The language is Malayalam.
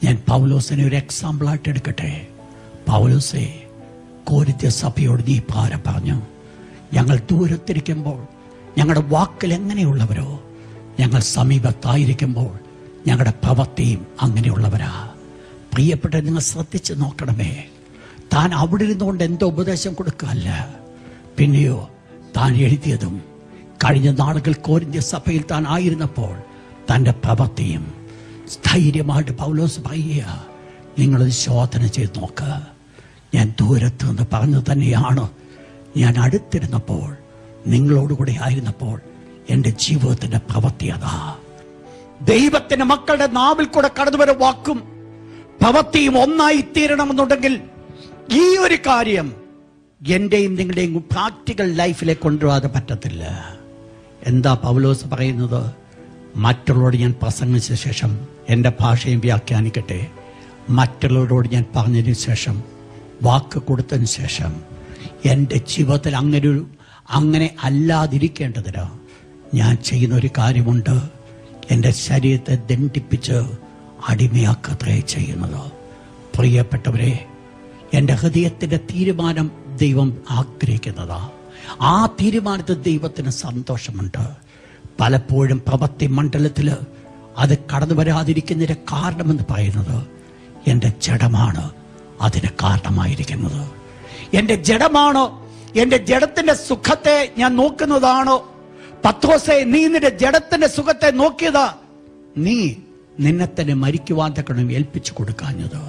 ഞാൻ പൗലോസിനെ ഒരു എക്സാമ്പിളായിട്ട് എടുക്കട്ടെ. പൗലോസേ, കോരിന്ത്യ സഭയോട് നീ ഭാരം പറഞ്ഞു. ഞങ്ങൾ ദൂരത്തിരിക്കുമ്പോൾ ഞങ്ങളുടെ വാക്കിൽ എങ്ങനെയുള്ളവരോ, ഞങ്ങൾ സമീപത്തായിരിക്കുമ്പോൾ ഞങ്ങളുടെ പ്രവൃത്തിയും അങ്ങനെയുള്ളവരാ. പ്രിയപ്പെട്ട, നിങ്ങൾ ശ്രദ്ധിച്ച് നോക്കണമേ. താൻ അവിടെ ഇരുന്നുകൊണ്ട് എന്തോ ഉപദേശം കൊടുക്കുകയല്ല, പിന്നെയോ താൻ എഴുതിയതും കഴിഞ്ഞ നാളുകൾ കോരിന്ത്യ സഭയിൽ താൻ ആയിരുന്നപ്പോൾ തൻ്റെ പ്രവൃത്തിയും സ്ഥൈര്യമായിട്ട് പൗലോസ് പറയുക. നിങ്ങളത് ശോധന ചെയ്ത് നോക്ക്. ഞാൻ ദൂരത്ത് നിന്ന് പറഞ്ഞു തന്നെയാണ്. ഞാൻ അടുത്തിരുന്നപ്പോൾ, നിങ്ങളോടുകൂടെ ആയിരുന്നപ്പോൾ എൻ്റെ ജീവിതത്തിൻ്റെ പ്രവൃത്തി അതാ. ദൈവത്തിന്റെ മക്കളുടെ നാവിൽ കൂടെ കടന്നു വരെ വാക്കും പ്രവൃത്തിയും ഒന്നായി തീരണമെന്നുണ്ടെങ്കിൽ ഈ ഒരു കാര്യം എന്റെയും നിങ്ങളുടെയും പ്രാക്ടിക്കൽ ലൈഫിലേക്ക് കൊണ്ടുവരാതെ പറ്റത്തില്ല. എന്താ പൗലോസ് പറയുന്നത്? മറ്റുള്ളവരോട് ഞാൻ പ്രസംഗിച്ച ശേഷം എൻ്റെ ഭാഷയും വ്യാഖ്യാനിക്കട്ടെ. മറ്റുള്ളവരോട് ഞാൻ പറഞ്ഞതിന് ശേഷം, വാക്ക് കൊടുത്തതിന് ശേഷം എൻ്റെ ജീവിതത്തിൽ അങ്ങനെ അല്ലാതിരിക്കേണ്ടതിന് ഞാൻ ചെയ്യുന്ന ഒരു കാര്യമുണ്ട്. എൻ്റെ ശരീരത്തെ ദണ്ഡിപ്പിച്ച് അടിമയാക്കത്രേ ചെയ്യുന്നത്. പ്രിയപ്പെട്ടവരെ, എൻ്റെ ഹൃദയത്തിൻ്റെ തീരുമാനം ദൈവം ആഗ്രഹിക്കുന്നതാ. ആ തീരുമാനത്തിൽ ദൈവത്തിന് സന്തോഷമുണ്ട്. പലപ്പോഴും പ്രവൃത്തി മണ്ഡലത്തിൽ അത് കടന്നു വരാതിരിക്കുന്നതിൻ്റെ കാരണമെന്ന് പറയുന്നത് എൻ്റെ ജഡമാണ് അതിന് കാരണമായിരിക്കുന്നത്. എൻ്റെ ജഡമാണോ, എൻ്റെ ജഡത്തിൻ്റെ സുഖത്തെ ഞാൻ നോക്കുന്നതാണോ? പത്രോസേ, നീ നിന്റെ ജഡത്തിന്റെ സുഖത്തെ നോക്കിയതാ. നീ നിന്നെ തന്നെ മരിക്കുവാൻ തക്കണം ഏൽപ്പിച്ചു കൊടുക്കാഞ്ഞത്.